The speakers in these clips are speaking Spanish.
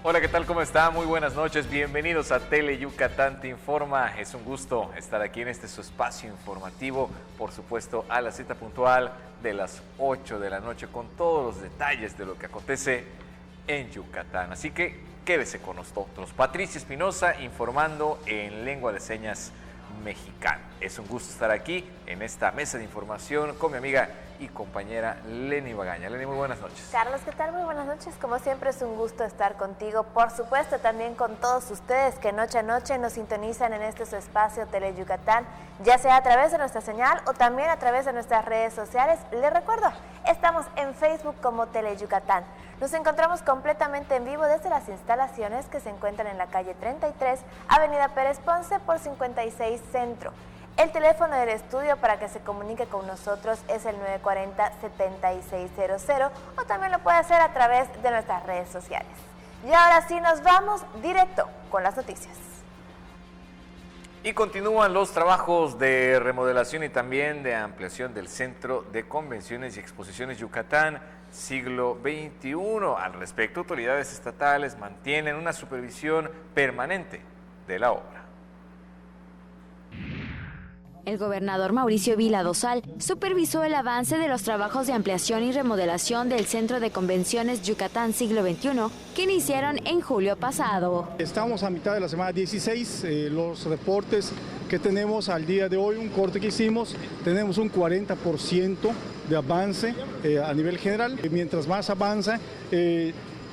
Hola, ¿qué tal? ¿Cómo está? Muy buenas noches. Bienvenidos a Tele Yucatán Te Informa. Es un gusto estar aquí en su espacio informativo, por supuesto, a la cita puntual de las 8 de la noche con todos los detalles de lo que acontece en Yucatán. Así que quédese con nosotros. Patricia Espinosa informando en lengua de señas mexicana. Es un gusto estar aquí en esta mesa de información con mi amiga y compañera Lenny Bagaña. Lenny, muy buenas noches. Carlos, ¿qué tal? Muy buenas noches. Como siempre es un gusto estar contigo. Por supuesto, también con todos ustedes que noche a noche nos sintonizan en su espacio Tele Yucatán, ya sea a través de nuestra señal o también a través de nuestras redes sociales. Les recuerdo, estamos en Facebook como Tele Yucatán. Nos encontramos completamente en vivo desde las instalaciones que se encuentran en la calle 33, Avenida Pérez Ponce por 56 Centro. El teléfono del estudio para que se comunique con nosotros es el 940-7600 o también lo puede hacer a través de nuestras redes sociales. Y ahora sí nos vamos directo con las noticias. Y continúan los trabajos de remodelación y también de ampliación del Centro de Convenciones y Exposiciones Yucatán Siglo XXI. Al respecto, autoridades estatales mantienen una supervisión permanente de la obra. El gobernador Mauricio Vila Dosal supervisó el avance de los trabajos de ampliación y remodelación del Centro de Convenciones Yucatán Siglo XXI, que iniciaron en julio pasado. Estamos a mitad de la semana 16, los reportes que tenemos al día de hoy, un corte que hicimos, tenemos un 40% de avance a nivel general. Mientras más avanza,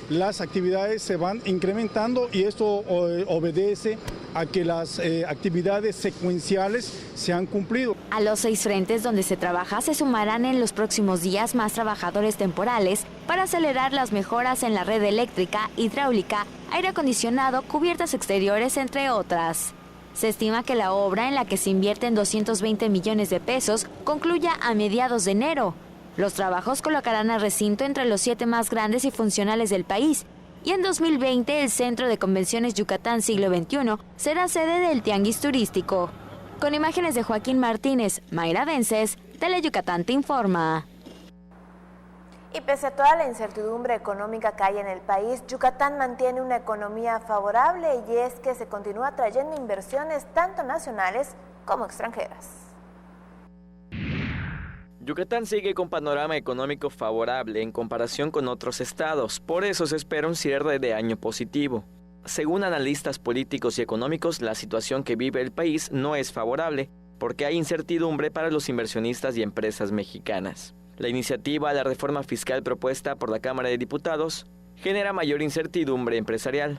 las actividades se van incrementando y esto obedece a que las actividades secuenciales se han cumplido. A los 6 frentes donde se trabaja se sumarán en los próximos días más trabajadores temporales para acelerar las mejoras en la red eléctrica, hidráulica, aire acondicionado, cubiertas exteriores, entre otras. Se estima que la obra, en la que se invierten 220 millones de pesos, concluya a mediados de enero. Los trabajos colocarán al recinto entre los 7 más grandes y funcionales del país. Y en 2020 el Centro de Convenciones Yucatán Siglo XXI será sede del Tianguis Turístico. Con imágenes de Joaquín Martínez, Mayra Vences, Tele Yucatán Te Informa. Y pese a toda la incertidumbre económica que hay en el país, Yucatán mantiene una economía favorable y es que se continúa atrayendo inversiones tanto nacionales como extranjeras. Yucatán sigue con panorama económico favorable en comparación con otros estados, por eso se espera un cierre de año positivo. Según analistas políticos y económicos, la situación que vive el país no es favorable, porque hay incertidumbre para los inversionistas y empresas mexicanas. La iniciativa a la reforma fiscal propuesta por la Cámara de Diputados genera mayor incertidumbre empresarial.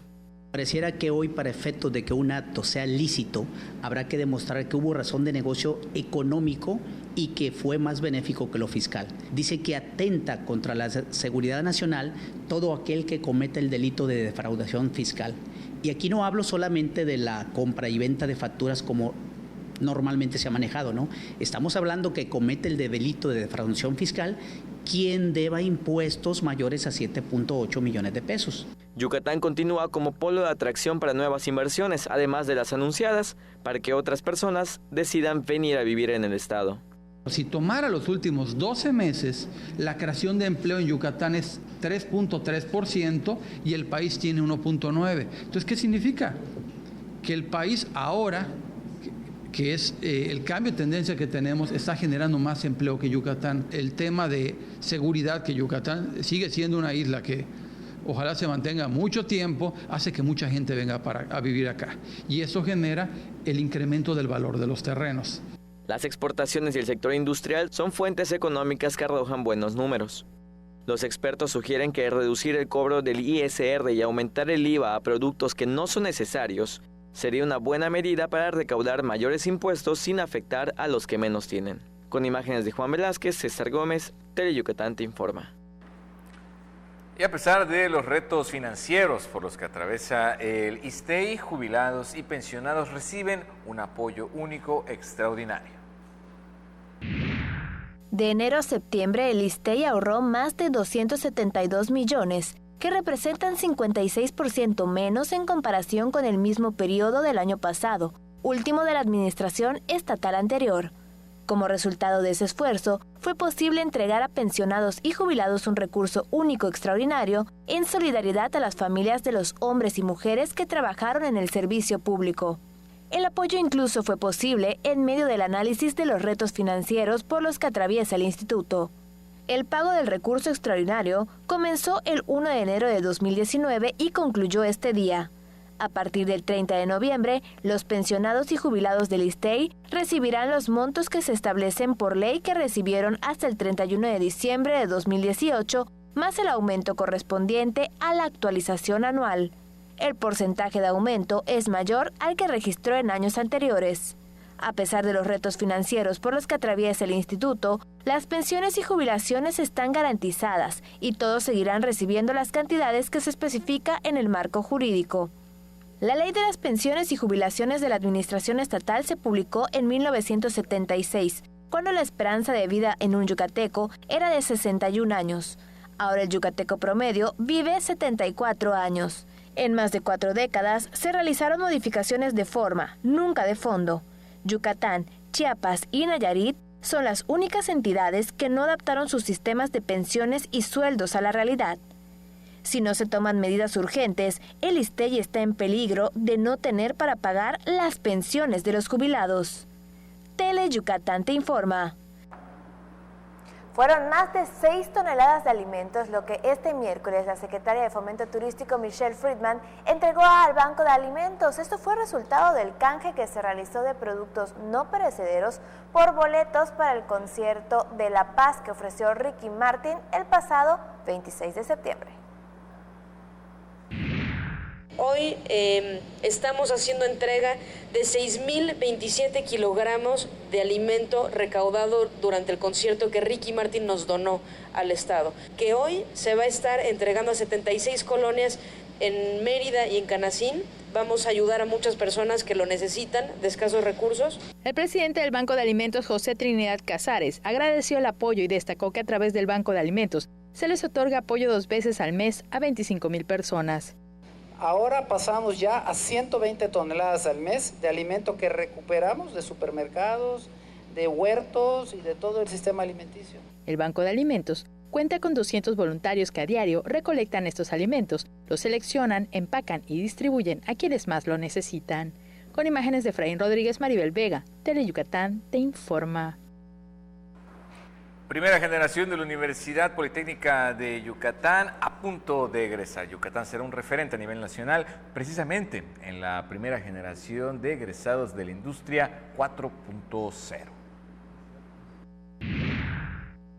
Pareciera que hoy, para efectos de que un acto sea lícito, habrá que demostrar que hubo razón de negocio económico y que fue más benéfico que lo fiscal. Dice que atenta contra la seguridad nacional todo aquel que cometa el delito de defraudación fiscal. Y aquí no hablo solamente de la compra y venta de facturas como normalmente se ha manejado, ¿no? Estamos hablando que comete el delito de defraudación fiscal quien deba impuestos mayores a 7.8 millones de pesos. Yucatán continúa como polo de atracción para nuevas inversiones, además de las anunciadas, para que otras personas decidan venir a vivir en el estado. Si tomara los últimos 12 meses, la creación de empleo en Yucatán es 3.3% y el país tiene 1.9%. Entonces, ¿qué significa? Que el país ahora, que es el cambio de tendencia que tenemos, está generando más empleo que Yucatán. El tema de seguridad, que Yucatán sigue siendo una isla que ojalá se mantenga mucho tiempo, hace que mucha gente venga a vivir acá. Y eso genera el incremento del valor de los terrenos. Las exportaciones y el sector industrial son fuentes económicas que arrojan buenos números. Los expertos sugieren que reducir el cobro del ISR y aumentar el IVA a productos que no son necesarios sería una buena medida para recaudar mayores impuestos sin afectar a los que menos tienen. Con imágenes de Juan Velázquez, César Gómez, Tele Yucatán Te Informa. Y a pesar de los retos financieros por los que atraviesa el ISSSTE, jubilados y pensionados reciben un apoyo único extraordinario. De enero a septiembre, el ISSSTE ahorró más de 272 millones, que representan 56% menos en comparación con el mismo periodo del año pasado, último de la administración estatal anterior. Como resultado de ese esfuerzo, fue posible entregar a pensionados y jubilados un recurso único extraordinario en solidaridad a las familias de los hombres y mujeres que trabajaron en el servicio público. El apoyo incluso fue posible en medio del análisis de los retos financieros por los que atraviesa el instituto. El pago del recurso extraordinario comenzó el 1 de enero de 2019 y concluyó este día. A partir del 30 de noviembre, los pensionados y jubilados del ISSSTEI recibirán los montos que se establecen por ley que recibieron hasta el 31 de diciembre de 2018, más el aumento correspondiente a la actualización anual. El porcentaje de aumento es mayor al que registró en años anteriores. A pesar de los retos financieros por los que atraviesa el instituto, las pensiones y jubilaciones están garantizadas y todos seguirán recibiendo las cantidades que se especifica en el marco jurídico. La Ley de las Pensiones y Jubilaciones de la Administración Estatal se publicó en 1976, cuando la esperanza de vida en un yucateco era de 61 años. Ahora el yucateco promedio vive 74 años. En más de 4 décadas se realizaron modificaciones de forma, nunca de fondo. Yucatán, Chiapas y Nayarit son las únicas entidades que no adaptaron sus sistemas de pensiones y sueldos a la realidad. Si no se toman medidas urgentes, el ISSSTEI está en peligro de no tener para pagar las pensiones de los jubilados. Tele Yucatán te informa. Fueron más de 6 toneladas de alimentos lo que este miércoles la secretaria de Fomento Turístico Michelle Friedman entregó al Banco de Alimentos. Esto fue resultado del canje que se realizó de productos no perecederos por boletos para el concierto de La Paz que ofreció Ricky Martin el pasado 26 de septiembre. Hoy estamos haciendo entrega de 6.027 kilogramos de alimento recaudado durante el concierto que Ricky Martin nos donó al Estado, que hoy se va a estar entregando a 76 colonias en Mérida y en Canacín. Vamos a ayudar a muchas personas que lo necesitan, de escasos recursos. El presidente del Banco de Alimentos, José Trinidad Casares, agradeció el apoyo y destacó que a través del Banco de Alimentos se les otorga apoyo 2 veces al mes a 25,000 personas. Ahora pasamos ya a 120 toneladas al mes de alimento que recuperamos de supermercados, de huertos y de todo el sistema alimenticio. El Banco de Alimentos cuenta con 200 voluntarios que a diario recolectan estos alimentos, los seleccionan, empacan y distribuyen a quienes más lo necesitan. Con imágenes de Efraín Rodríguez, Maribel Vega, Tele Yucatán te informa. Primera generación de la Universidad Politécnica de Yucatán a punto de egresar. Yucatán será un referente a nivel nacional precisamente en la primera generación de egresados de la industria 4.0.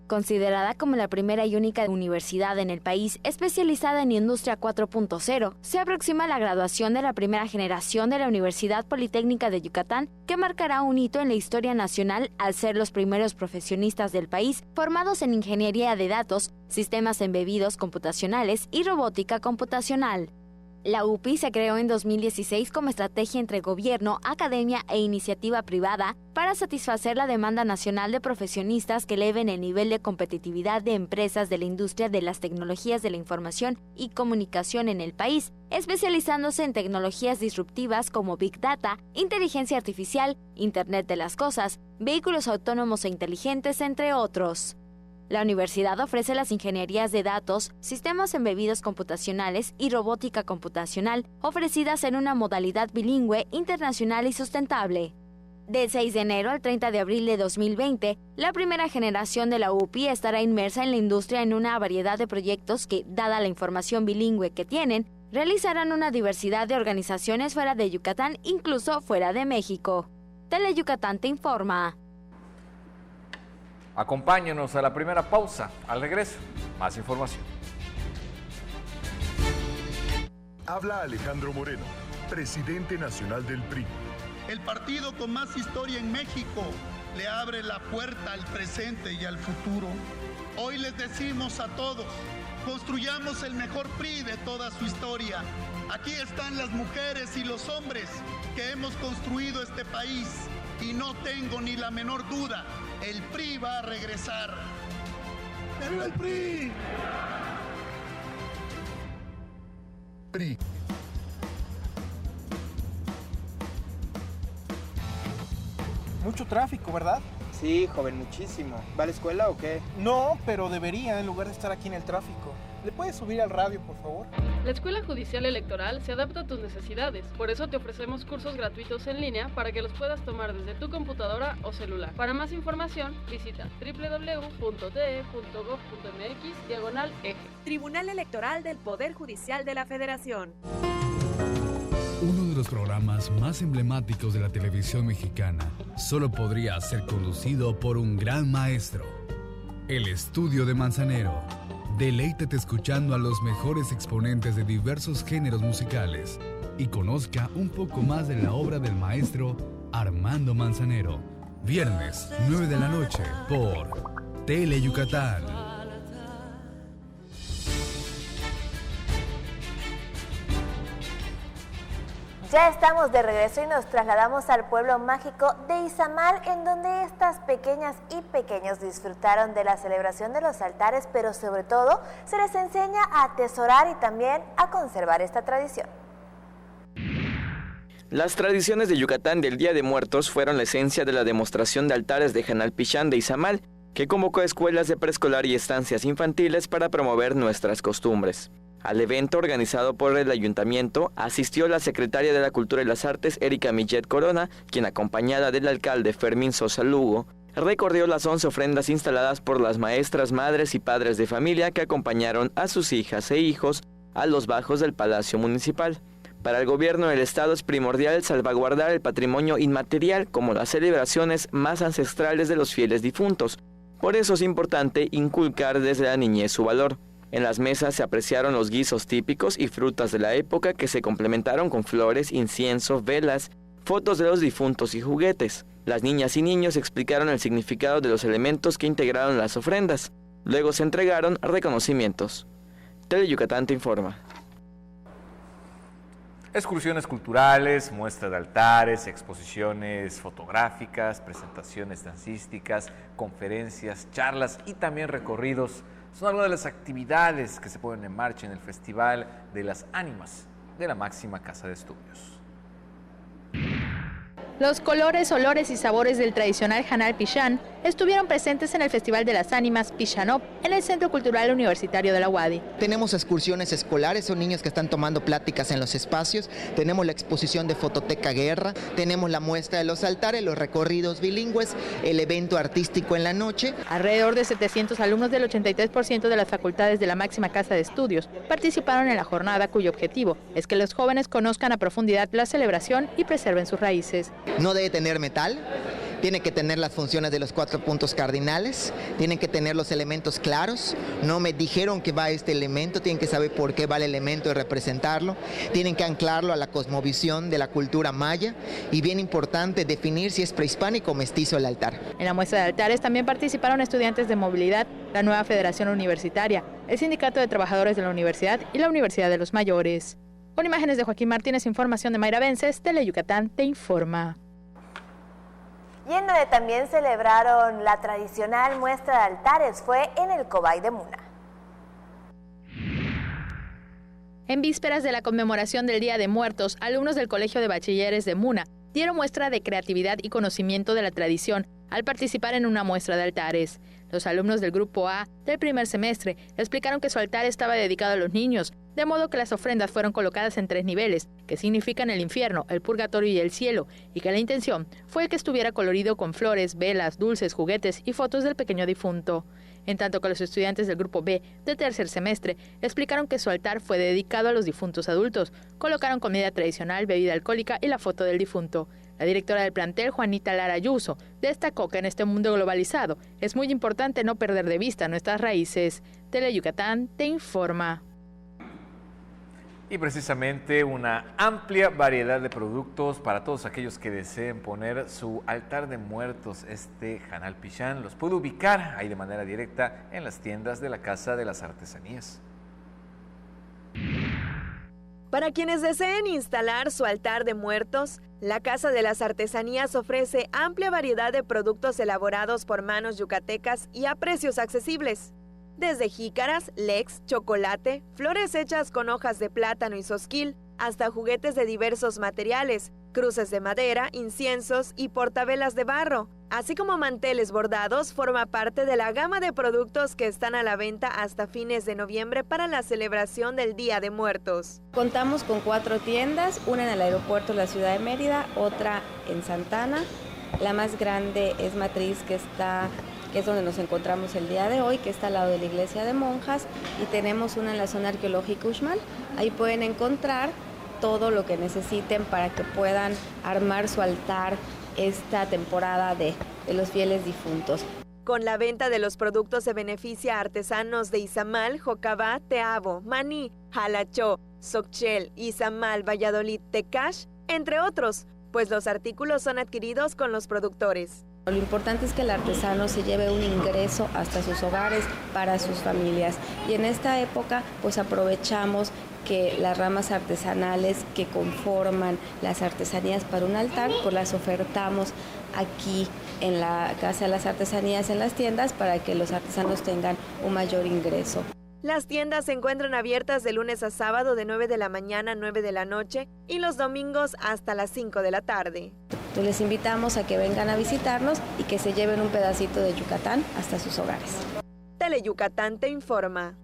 Considerada como la primera y única universidad en el país especializada en Industria 4.0, se aproxima la graduación de la primera generación de la Universidad Politécnica de Yucatán, que marcará un hito en la historia nacional al ser los primeros profesionistas del país formados en ingeniería de datos, sistemas embebidos computacionales y robótica computacional. La UPI se creó en 2016 como estrategia entre gobierno, academia e iniciativa privada para satisfacer la demanda nacional de profesionistas que eleven el nivel de competitividad de empresas de la industria de las tecnologías de la información y comunicación en el país, especializándose en tecnologías disruptivas como Big Data, inteligencia artificial, Internet de las Cosas, vehículos autónomos e inteligentes, entre otros. La universidad ofrece las ingenierías de datos, sistemas embebidos computacionales y robótica computacional, ofrecidas en una modalidad bilingüe, internacional y sustentable. Del 6 de enero al 30 de abril de 2020, la primera generación de la UPI estará inmersa en la industria en una variedad de proyectos que, dada la información bilingüe que tienen, realizarán una diversidad de organizaciones fuera de Yucatán, incluso fuera de México. Tele Yucatán te informa. Acompáñenos a la primera pausa. Al regreso, más información. Habla Alejandro Moreno, presidente nacional del PRI. El partido con más historia en México le abre la puerta al presente y al futuro. Hoy les decimos a todos, construyamos el mejor PRI de toda su historia. Aquí están las mujeres y los hombres que hemos construido este país y no tengo ni la menor duda, el PRI va a regresar. ¡Viva el PRI! PRI. Mucho tráfico, ¿verdad? Sí, joven, muchísimo. ¿Va a la escuela o qué? No, pero debería en lugar de estar aquí en el tráfico. ¿Le puedes subir al radio, por favor? La Escuela Judicial Electoral se adapta a tus necesidades. Por eso te ofrecemos cursos gratuitos en línea para que los puedas tomar desde tu computadora o celular. Para más información, visita www.te.gov.mx/eje. Tribunal Electoral del Poder Judicial de la Federación. Uno de los programas más emblemáticos de la televisión mexicana solo podría ser conducido por un gran maestro. El Estudio de Manzanero. Deleítate escuchando a los mejores exponentes de diversos géneros musicales y conozca un poco más de la obra del maestro Armando Manzanero. Viernes, 9 de la noche, por Tele Yucatán. Ya estamos de regreso y nos trasladamos al pueblo mágico de Izamal, en donde estas pequeñas y pequeños disfrutaron de la celebración de los altares, pero sobre todo se les enseña a atesorar y también a conservar esta tradición. Las tradiciones de Yucatán del Día de Muertos fueron la esencia de la demostración de altares de Janal Pichán de Izamal, que convocó a escuelas de preescolar y estancias infantiles para promover nuestras costumbres. Al evento organizado por el ayuntamiento asistió la secretaria de la Cultura y las Artes, Erika Millet Corona, quien acompañada del alcalde Fermín Sosa Lugo, recorrió las 11 ofrendas instaladas por las maestras, madres y padres de familia que acompañaron a sus hijas e hijos a los bajos del Palacio Municipal. Para el gobierno del estado es primordial salvaguardar el patrimonio inmaterial como las celebraciones más ancestrales de los fieles difuntos. Por eso es importante inculcar desde la niñez su valor. En las mesas se apreciaron los guisos típicos y frutas de la época que se complementaron con flores, incienso, velas, fotos de los difuntos y juguetes. Las niñas y niños explicaron el significado de los elementos que integraron las ofrendas. Luego se entregaron reconocimientos. Tele Yucatán te informa. Excursiones culturales, muestra de altares, exposiciones fotográficas, presentaciones dancísticas, conferencias, charlas y también recorridos son algunas de las actividades que se ponen en marcha en el Festival de las Ánimas de la máxima casa de estudios. Los colores, olores y sabores del tradicional Janal Pichán estuvieron presentes en el Festival de las Ánimas Pichanop en el Centro Cultural Universitario de la UADY. Tenemos excursiones escolares, son niños que están tomando pláticas en los espacios, tenemos la exposición de Fototeca Guerra, tenemos la muestra de los altares, los recorridos bilingües, el evento artístico en la noche. Alrededor de 700 alumnos del 83% de las facultades de la máxima casa de estudios participaron en la jornada, cuyo objetivo es que los jóvenes conozcan a profundidad la celebración y preserven sus raíces. No debe tener metal, tiene que tener las funciones de los 4 puntos cardinales, tienen que tener los elementos claros, no me dijeron que va este elemento, tienen que saber por qué va el elemento y representarlo, tienen que anclarlo a la cosmovisión de la cultura maya y bien importante definir si es prehispánico o mestizo el altar. En la muestra de altares también participaron estudiantes de movilidad, la nueva Federación Universitaria, el Sindicato de Trabajadores de la Universidad y la Universidad de los Mayores. Con imágenes de Joaquín Martínez, información de Mayra Vences, Tele Yucatán te informa. Y en donde también celebraron la tradicional muestra de altares fue en el Cobay de Muna. En vísperas de la conmemoración del Día de Muertos, alumnos del Colegio de Bachilleres de Muna dieron muestra de creatividad y conocimiento de la tradición al participar en una muestra de altares. Los alumnos del Grupo A del primer semestre explicaron que su altar estaba dedicado a los niños, de modo que las ofrendas fueron colocadas en 3 niveles, que significan el infierno, el purgatorio y el cielo, y que la intención fue que estuviera colorido con flores, velas, dulces, juguetes y fotos del pequeño difunto. En tanto que los estudiantes del Grupo B de tercer semestre explicaron que su altar fue dedicado a los difuntos adultos, colocaron comida tradicional, bebida alcohólica y la foto del difunto. La directora del plantel, Juanita Lara Ayuso, destacó que en este mundo globalizado es muy importante no perder de vista nuestras raíces. Tele Yucatán te informa. Y precisamente una amplia variedad de productos para todos aquellos que deseen poner su altar de muertos, este Janal Pichán, los puede ubicar ahí de manera directa en las tiendas de la Casa de las Artesanías. Para quienes deseen instalar su altar de muertos, la Casa de las Artesanías ofrece amplia variedad de productos elaborados por manos yucatecas y a precios accesibles. Desde jícaras, lex, chocolate, flores hechas con hojas de plátano y sosquil, hasta juguetes de diversos materiales, cruces de madera, inciensos y portavelas de barro, así como manteles bordados, forma parte de la gama de productos que están a la venta hasta fines de noviembre para la celebración del Día de Muertos. Contamos con 4 tiendas, una en el aeropuerto de la ciudad de Mérida, otra en Santana. La más grande es Matriz, que es donde nos encontramos el día de hoy, que está al lado de la iglesia de monjas, y tenemos una en la zona arqueológica Uxmal. Ahí pueden encontrar todo lo que necesiten para que puedan armar su altar esta temporada de los fieles difuntos. Con la venta de los productos se beneficia a artesanos de Izamal, Jocabá, Teabo, Maní, Jalachó, Xochel, Izamal, Valladolid, Tecash, entre otros, pues los artículos son adquiridos con los productores. Lo importante es que el artesano se lleve un ingreso hasta sus hogares para sus familias, y en esta época pues aprovechamos que las ramas artesanales que conforman las artesanías para un altar, pues las ofertamos aquí en la Casa de las Artesanías, en las tiendas, para que los artesanos tengan un mayor ingreso. Las tiendas se encuentran abiertas de lunes a sábado de 9 de la mañana a 9 de la noche y los domingos hasta las 5 de la tarde. Entonces les invitamos a que vengan a visitarnos y que se lleven un pedacito de Yucatán hasta sus hogares. Teleyucatán te informa.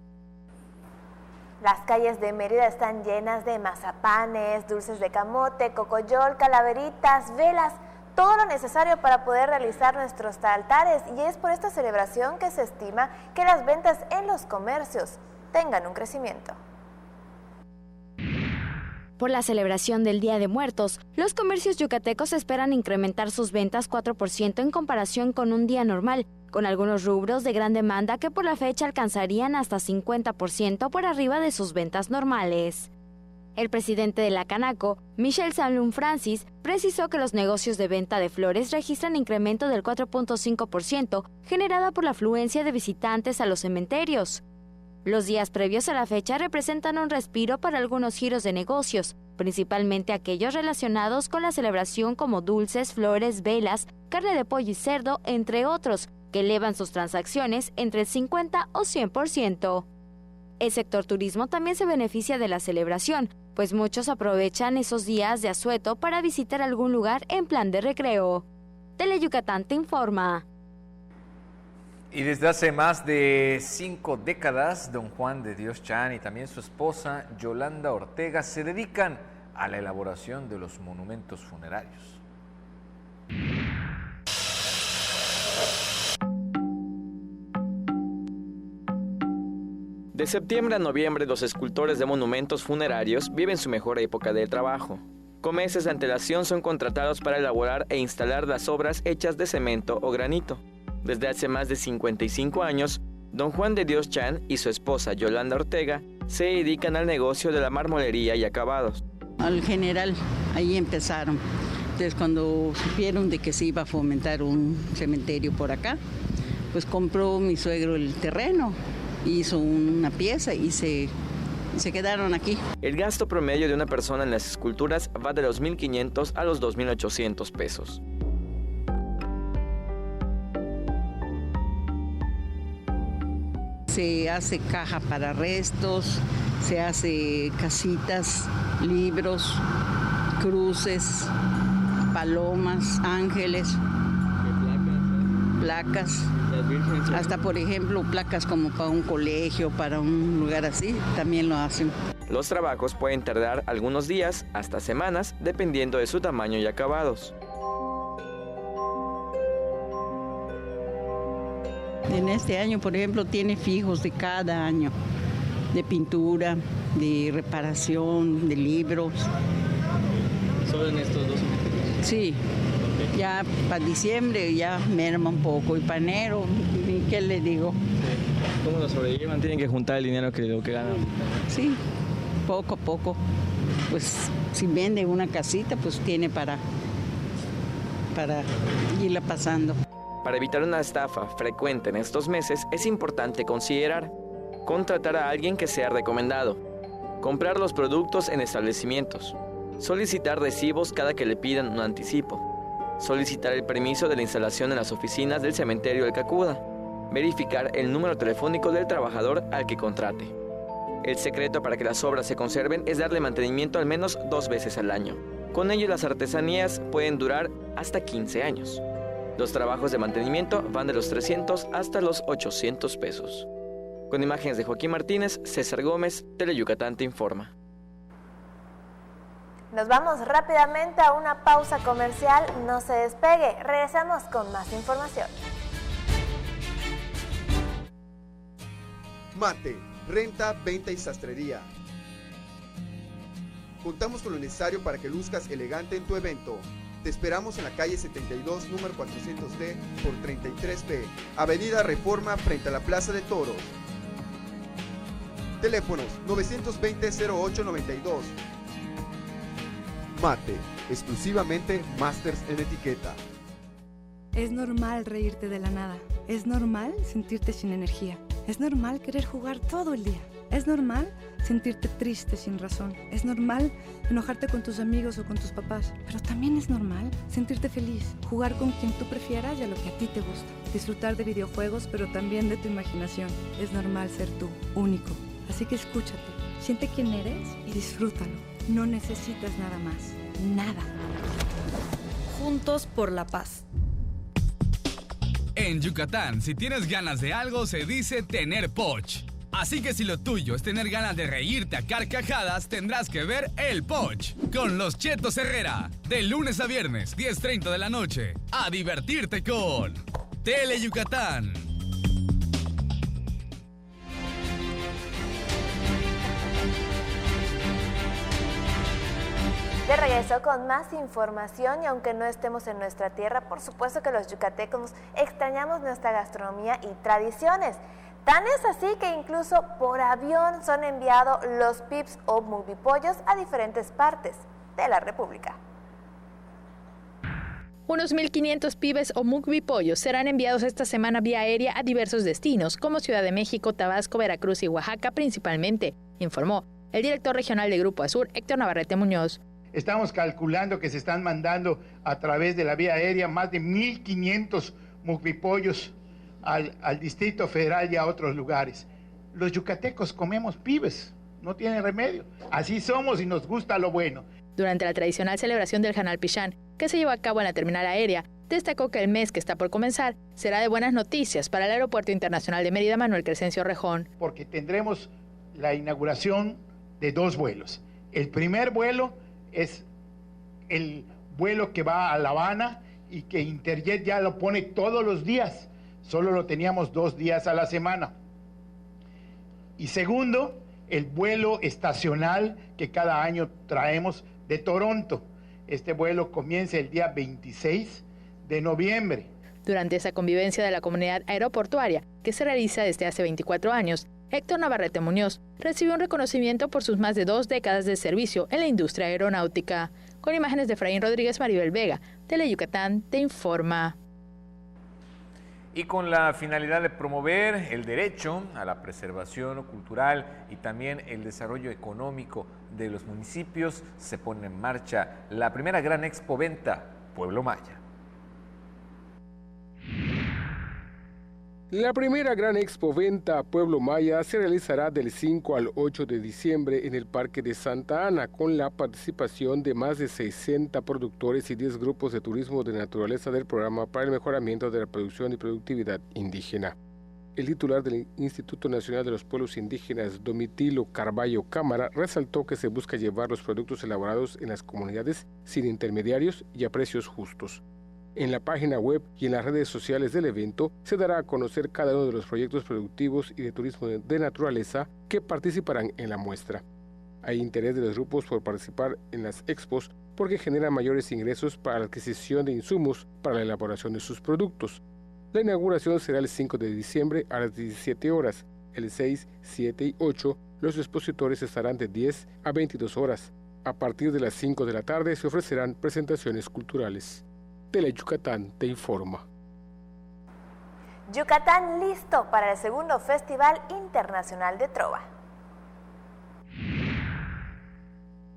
Las calles de Mérida están llenas de mazapanes, dulces de camote, cocoyol, calaveritas, velas, todo lo necesario para poder realizar nuestros altares, y es por esta celebración que se estima que las ventas en los comercios tengan un crecimiento. Por la celebración del Día de Muertos, los comercios yucatecos esperan incrementar sus ventas 4% en comparación con un día normal, con algunos rubros de gran demanda que por la fecha alcanzarían hasta 50% por arriba de sus ventas normales. El presidente de la Canaco, Michel Salum Francis, precisó que los negocios de venta de flores registran incremento del 4.5%, generada por la afluencia de visitantes a los cementerios. Los días previos a la fecha representan un respiro para algunos giros de negocios, principalmente aquellos relacionados con la celebración como dulces, flores, velas, carne de pollo y cerdo, entre otros, que elevan sus transacciones entre el 50 o 100%. El sector turismo también se beneficia de la celebración, pues muchos aprovechan esos días de asueto para visitar algún lugar en plan de recreo. Teleyucatán te informa. Y desde hace más de 5 décadas, don Juan de Dios Chan y también su esposa Yolanda Ortega se dedican a la elaboración de los monumentos funerarios. De septiembre a noviembre, los escultores de monumentos funerarios viven su mejor época de trabajo. Con meses de antelación son contratados para elaborar e instalar las obras hechas de cemento o granito. Desde hace más de 55 años, don Juan de Dios Chan y su esposa Yolanda Ortega se dedican al negocio de la marmolería y acabados. Al general, ahí empezaron. Entonces, cuando supieron de que se iba a fomentar un cementerio por acá, pues compró mi suegro el terreno, hizo una pieza y se quedaron aquí. El gasto promedio de una persona en las esculturas va de los 1.500 a los 2.800 pesos. Se hace caja para restos, se hace casitas, libros, cruces, palomas, ángeles, placas, hasta por ejemplo placas como para un colegio, para un lugar así, también lo hacen. Los trabajos pueden tardar algunos días hasta semanas, dependiendo de su tamaño y acabados. En este año, por ejemplo, tiene fijos de cada año, de pintura, de reparación, de libros. ¿Solo en estos 2 meses? Sí, ya para diciembre ya merma un poco, y para enero, ¿qué le digo? ¿Cómo lo sobrellevan? ¿Tienen que juntar el dinero que ganan? Sí, poco a poco. Pues si vende una casita, pues tiene para irla pasando. Para evitar una estafa frecuente en estos meses, es importante considerar contratar a alguien que sea recomendado, comprar los productos en establecimientos, solicitar recibos cada que le pidan un anticipo, solicitar el permiso de la instalación en las oficinas del cementerio El Cacuda, verificar el número telefónico del trabajador al que contrate. El secreto para que las obras se conserven es darle mantenimiento al menos 2 veces al año. Con ello las artesanías pueden durar hasta 15 años. Los trabajos de mantenimiento van de los 300 hasta los 800 pesos. Con imágenes de Joaquín Martínez, César Gómez, Teleyucatán te informa. Nos vamos rápidamente a una pausa comercial, no se despegue, regresamos con más información. Mate, renta, venta y sastrería. Contamos con lo necesario para que luzcas elegante en tu evento. Te esperamos en la calle 72, número 400D por 33B, Avenida Reforma frente a la Plaza de Toros. Teléfonos 920-0892. Mate, exclusivamente Masters en etiqueta. Es normal reírte de la nada. Es normal sentirte sin energía. Es normal querer jugar todo el día. Es normal sentirte triste sin razón. Es normal enojarte con tus amigos o con tus papás. Pero también es normal sentirte feliz, jugar con quien tú prefieras y a lo que a ti te gusta. Disfrutar de videojuegos, pero también de tu imaginación. Es normal ser tú, único. Así que escúchate, siente quién eres y disfrútalo. No necesitas nada más. Nada. Juntos por la paz. En Yucatán, si tienes ganas de algo, se dice tener poch. Así que si lo tuyo es tener ganas de reírte a carcajadas, tendrás que ver El Poch con los Chetos Herrera. De lunes a viernes, 10:30 de la noche. A divertirte con Teleyucatán. De regreso con más información y aunque no estemos en nuestra tierra, por supuesto que los yucatecos extrañamos nuestra gastronomía y tradiciones. Tan es así que incluso por avión son enviados los pips o mukbipollos a diferentes partes de la República. Unos 1.500 pibes o mukbipollos serán enviados esta semana vía aérea a diversos destinos, como Ciudad de México, Tabasco, Veracruz y Oaxaca principalmente, informó el director regional de Grupo Azur, Héctor Navarrete Muñoz. Estamos calculando que se están mandando a través de la vía aérea más de 1.500 mukbipollos al Distrito Federal y a otros lugares. Los yucatecos comemos pibes, no tiene remedio. Así somos y nos gusta lo bueno. Durante la tradicional celebración del Hanal Pichán, que se llevó a cabo en la terminal aérea, destacó que el mes que está por comenzar será de buenas noticias para el Aeropuerto Internacional de Mérida Manuel Crescencio Rejón. Porque tendremos la inauguración de 2 vuelos. El primer vuelo es el vuelo que va a La Habana y que Interjet ya lo pone todos los días. Solo lo teníamos 2 días a la semana. Y segundo, el vuelo estacional que cada año traemos de Toronto. Este vuelo comienza el día 26 de noviembre. Durante esa convivencia de la comunidad aeroportuaria, que se realiza desde hace 24 años, Héctor Navarrete Muñoz recibió un reconocimiento por sus más de 2 décadas de servicio en la industria aeronáutica. Con imágenes de Efraín Rodríguez, Maribel Vega, Teleyucatán te informa. Y con la finalidad de promover el derecho a la preservación cultural y también el desarrollo económico de los municipios, se pone en marcha la primera gran expoventa Pueblo Maya. La primera gran expoventa Pueblo Maya se realizará del 5 al 8 de diciembre en el Parque de Santa Ana, con la participación de más de 60 productores y 10 grupos de turismo de naturaleza del programa para el mejoramiento de la producción y productividad indígena. El titular del Instituto Nacional de los Pueblos Indígenas, Domitilo Carballo Cámara, resaltó que se busca llevar los productos elaborados en las comunidades sin intermediarios y a precios justos. En la página web y en las redes sociales del evento se dará a conocer cada uno de los proyectos productivos y de turismo de naturaleza que participarán en la muestra. Hay interés de los grupos por participar en las expos porque generan mayores ingresos para la adquisición de insumos para la elaboración de sus productos. La inauguración será el 5 de diciembre a las 17 horas. El 6, 7 y 8 los expositores estarán de 10 a 22 horas. A partir de las 5 de la tarde se ofrecerán presentaciones culturales. Teleyucatán te informa. Yucatán listo para el segundo Festival Internacional de Trova.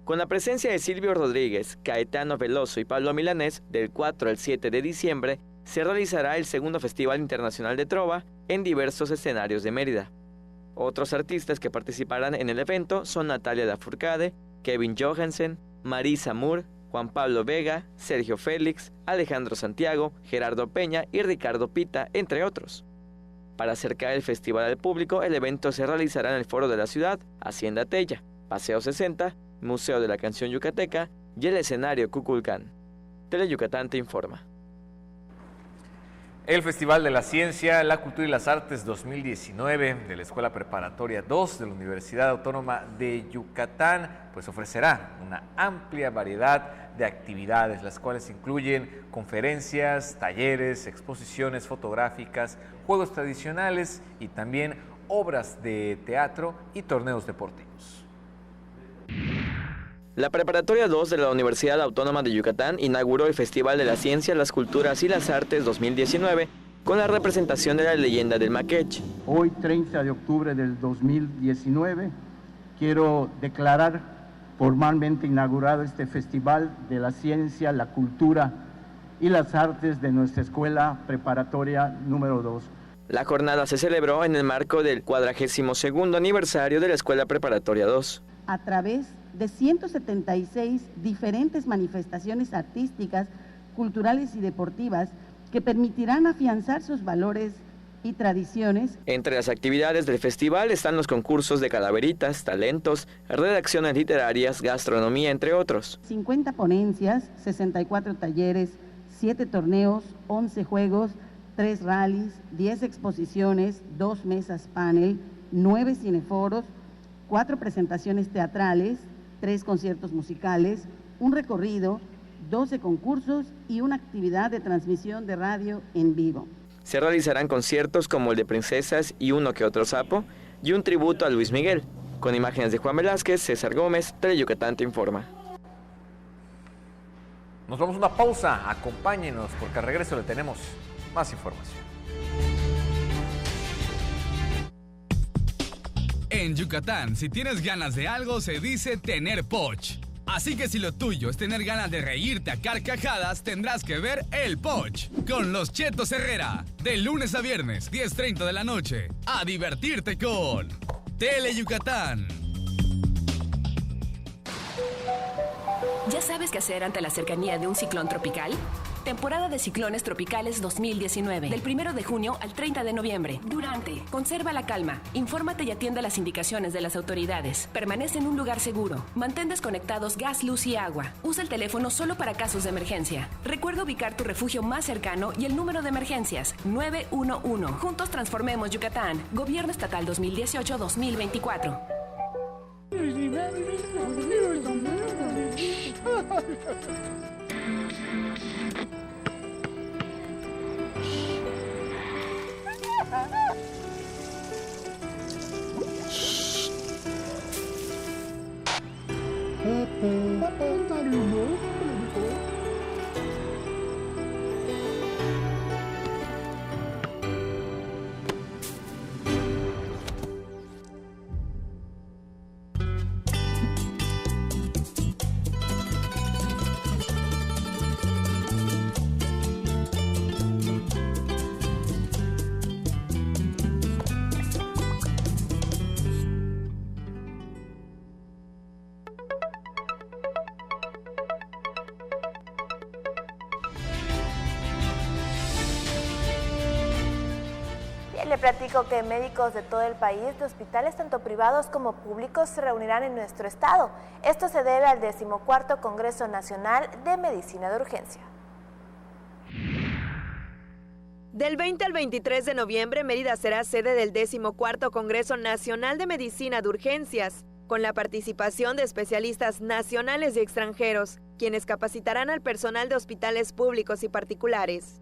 Con la presencia de Silvio Rodríguez, Caetano Veloso y Pablo Milanés, del 4 al 7 de diciembre, se realizará el segundo Festival Internacional de Trova en diversos escenarios de Mérida. Otros artistas que participarán en el evento son Natalia Lafourcade, Kevin Johansen, Marisa Moore, Juan Pablo Vega, Sergio Félix, Alejandro Santiago, Gerardo Peña y Ricardo Pita, entre otros. Para acercar el festival al público, el evento se realizará en el Foro de la Ciudad, Hacienda Tella, Paseo 60, Museo de la Canción Yucateca y el escenario Cuculcán. Teleyucatán te informa. El Festival de la Ciencia, la Cultura y las Artes 2019 de la Escuela Preparatoria 2 de la Universidad Autónoma de Yucatán, pues ofrecerá una amplia variedad de actividades, las cuales incluyen conferencias, talleres, exposiciones fotográficas, juegos tradicionales y también obras de teatro y torneos deportivos. La Preparatoria 2 de la Universidad Autónoma de Yucatán inauguró el Festival de la Ciencia, las Culturas y las Artes 2019 con la representación de la leyenda del Maquech. Hoy, 30 de octubre del 2019, quiero declarar formalmente inaugurado este Festival de la Ciencia, la Cultura y las Artes de nuestra Escuela Preparatoria número 2. La jornada se celebró en el marco del 42º aniversario de la Escuela Preparatoria 2. A través de 176 diferentes manifestaciones artísticas, culturales y deportivas que permitirán afianzar sus valores y tradiciones. Entre las actividades del festival están los concursos de calaveritas, talentos, redacciones literarias, gastronomía, entre otros. 50 ponencias, 64 talleres, 7 torneos, 11 juegos, 3 rallies, 10 exposiciones, 2 mesas panel, 9 cineforos, 4 presentaciones teatrales, 3 conciertos musicales, un recorrido, 12 concursos y una actividad de transmisión de radio en vivo. Se realizarán conciertos como el de Princesas y Uno que Otro Sapo y un tributo a Luis Miguel. Con imágenes de Juan Velázquez, César Gómez, Teleyucatán te informa. Nos vamos a una pausa, acompáñenos porque al regreso le tenemos más información. En Yucatán, si tienes ganas de algo, se dice tener poch. Así que si lo tuyo es tener ganas de reírte a carcajadas, tendrás que ver El Poch con los Chetos Herrera. De lunes a viernes, 10:30 de la noche. A divertirte con Teleyucatán. ¿Ya sabes qué hacer ante la cercanía de un ciclón tropical? Temporada de ciclones tropicales 2019. Del 1 de junio al 30 de noviembre. Durante. Conserva la calma. Infórmate y atiende las indicaciones de las autoridades. Permanece en un lugar seguro. Mantén desconectados gas, luz y agua. Usa el teléfono solo para casos de emergencia. Recuerda ubicar tu refugio más cercano y el número de emergencias 911. Juntos transformemos Yucatán. Gobierno Estatal 2018-2024. Le platico que médicos de todo el país, de hospitales tanto privados como públicos, se reunirán en nuestro estado. Esto se debe al 14º Congreso Nacional de Medicina de Urgencia. Del 20 al 23 de noviembre, Mérida será sede del 14º Congreso Nacional de Medicina de Urgencias, con la participación de especialistas nacionales y extranjeros, quienes capacitarán al personal de hospitales públicos y particulares.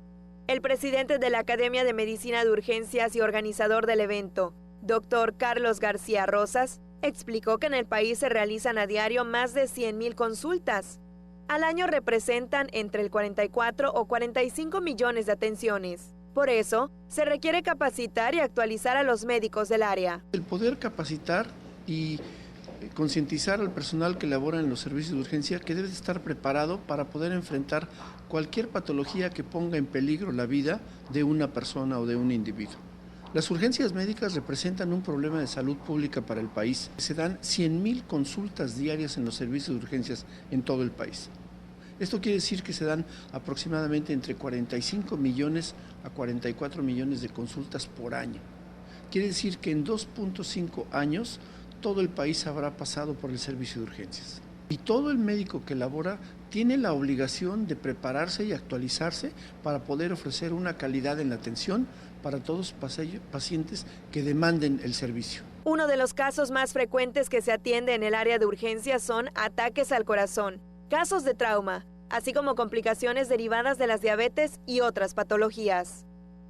El presidente de la Academia de Medicina de Urgencias y organizador del evento, Dr. Carlos García Rosas, explicó que en el país se realizan a diario más de 100,000 consultas. Al año representan entre el 44 o 45 millones de atenciones. Por eso, se requiere capacitar y actualizar a los médicos del área. El poder capacitar y concientizar al personal que labora en los servicios de urgencia que debe estar preparado para poder enfrentar cualquier patología que ponga en peligro la vida de una persona o de un individuo. Las urgencias médicas representan un problema de salud pública para el país. Se dan 100,000 consultas diarias en los servicios de urgencias en todo el país. Esto quiere decir que se dan aproximadamente entre 45 millones a 44 millones de consultas por año. Quiere decir que en 2.5 años todo el país habrá pasado por el servicio de urgencias. Y todo el médico que labora tiene la obligación de prepararse y actualizarse para poder ofrecer una calidad en la atención para todos los pacientes que demanden el servicio. Uno de los casos más frecuentes que se atiende en el área de urgencias son ataques al corazón, casos de trauma, así como complicaciones derivadas de las diabetes y otras patologías.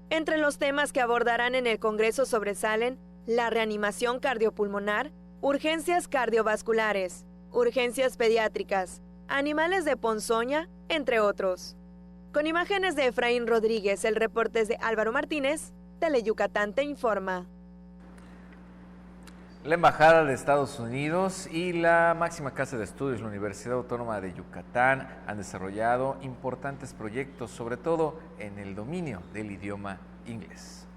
Entre los temas que abordarán en el Congreso sobresalen la reanimación cardiopulmonar, urgencias cardiovasculares, urgencias pediátricas, animales de ponzoña, entre otros. Con imágenes de Efraín Rodríguez, el reporte es de Álvaro Martínez, Teleyucatán te informa. La Embajada de Estados Unidos y la máxima casa de estudios, la Universidad Autónoma de Yucatán, han desarrollado importantes proyectos, sobre todo en el dominio del idioma inglés.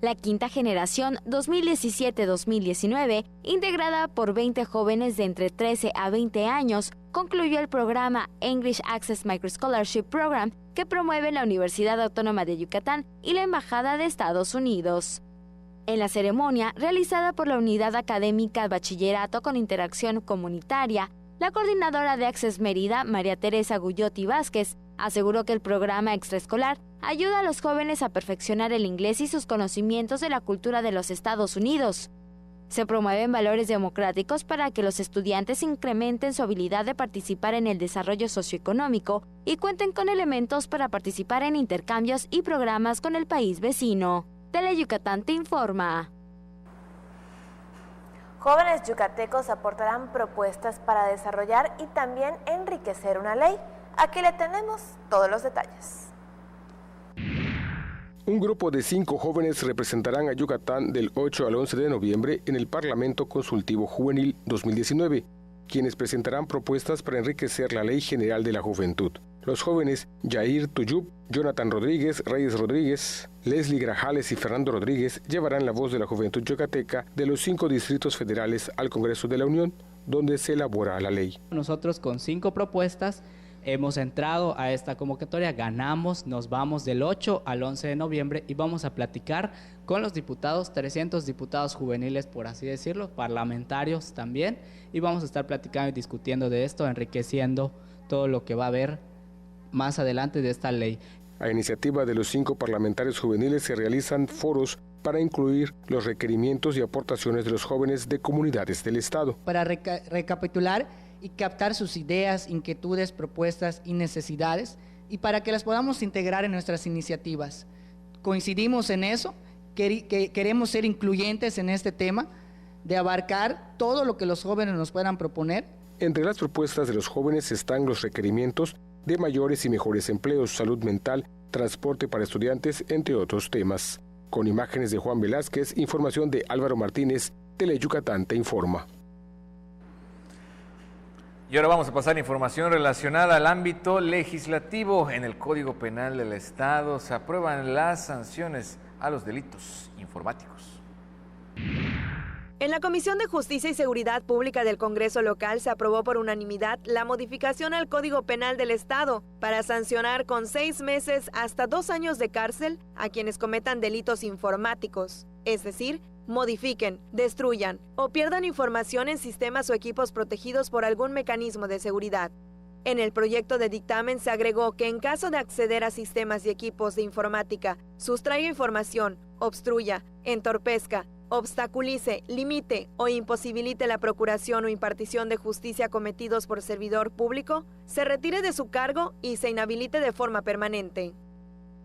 La quinta generación 2017-2019, integrada por 20 jóvenes de entre 13 a 20 años, concluyó el programa English Access Micro Scholarship Program que promueve la Universidad Autónoma de Yucatán y la Embajada de Estados Unidos. En la ceremonia, realizada por la Unidad Académica Bachillerato con Interacción Comunitaria, la coordinadora de Access Mérida, María Teresa Gullotti Vázquez, aseguró que el programa extraescolar ayuda a los jóvenes a perfeccionar el inglés y sus conocimientos de la cultura de los Estados Unidos. Se promueven valores democráticos para que los estudiantes incrementen su habilidad de participar en el desarrollo socioeconómico y cuenten con elementos para participar en intercambios y programas con el país vecino. Teleyucatán te informa. Jóvenes yucatecos aportarán propuestas para desarrollar y también enriquecer una ley. Aquí le tenemos todos los detalles. Un grupo de 5 jóvenes representarán a Yucatán del 8 al 11 de noviembre en el Parlamento Consultivo Juvenil 2019, quienes presentarán propuestas para enriquecer la Ley General de la Juventud. Los jóvenes Yair Tuyub, Jonathan Rodríguez, Reyes Rodríguez, Leslie Grajales y Fernando Rodríguez llevarán la voz de la juventud yucateca de los 5 distritos federales al Congreso de la Unión, donde se elabora la ley. Nosotros con 5 propuestas hemos entrado a esta convocatoria, ganamos, nos vamos del 8 al 11 de noviembre y vamos a platicar con los diputados, 300 diputados juveniles, por así decirlo, parlamentarios también, y vamos a estar platicando y discutiendo de esto, enriqueciendo todo lo que va a haber más adelante de esta ley. A iniciativa de los 5 parlamentarios juveniles se realizan foros para incluir los requerimientos y aportaciones de los jóvenes de comunidades del Estado. Para recapitular y captar sus ideas, inquietudes, propuestas y necesidades, y para que las podamos integrar en nuestras iniciativas. Coincidimos en eso, que queremos ser incluyentes en este tema, de abarcar todo lo que los jóvenes nos puedan proponer. Entre las propuestas de los jóvenes están los requerimientos de mayores y mejores empleos, salud mental, transporte para estudiantes, entre otros temas. Con imágenes de Juan Velázquez, información de Álvaro Martínez, Teleyucatán te informa. Y ahora vamos a pasar a información relacionada al ámbito legislativo. En el Código Penal del Estado se aprueban las sanciones a los delitos informáticos. En la Comisión de Justicia y Seguridad Pública del Congreso local se aprobó por unanimidad la modificación al Código Penal del Estado para sancionar con 6 meses hasta 2 años de cárcel a quienes cometan delitos informáticos, es decir, modifiquen, destruyan o pierdan información en sistemas o equipos protegidos por algún mecanismo de seguridad. En el proyecto de dictamen se agregó que en caso de acceder a sistemas y equipos de informática, sustraiga información, obstruya, entorpezca, obstaculice, limite o imposibilite la procuración o impartición de justicia cometidos por servidor público, se retire de su cargo y se inhabilite de forma permanente.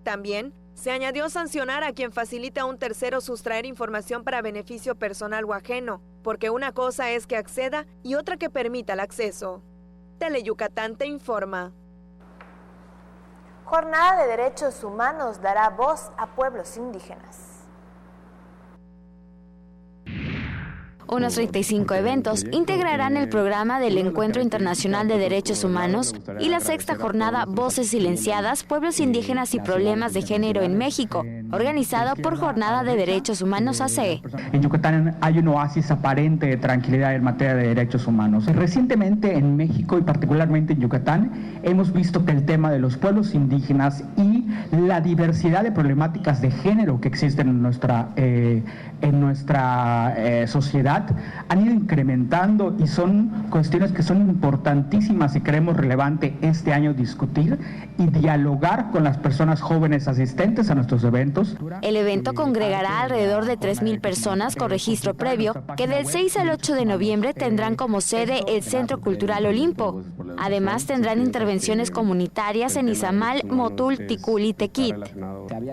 También se añadió sancionar a quien facilite a un tercero sustraer información para beneficio personal o ajeno, porque una cosa es que acceda y otra que permita el acceso. Teleyucatán te informa. Jornada de Derechos Humanos dará voz a pueblos indígenas. Unos 35 eventos integrarán el programa del Encuentro Internacional de Derechos Humanos y la sexta jornada Voces Silenciadas, Pueblos Indígenas y Problemas de Género en México, organizado por Jornada de Derechos Humanos AC. En Yucatán hay un oasis aparente de tranquilidad en materia de derechos humanos. Recientemente en México y particularmente en Yucatán hemos visto que el tema de los pueblos indígenas y la diversidad de problemáticas de género que existen en nuestra sociedad han ido incrementando y son cuestiones que son importantísimas y creemos relevante este año discutir y dialogar con las personas jóvenes asistentes a nuestros eventos. El evento congregará alrededor de 3,000 personas con registro previo que del 6 al 8 de noviembre tendrán como sede el Centro Cultural Olimpo. Además tendrán intervenciones comunitarias en Izamal, Motul, Ticul y Tequit.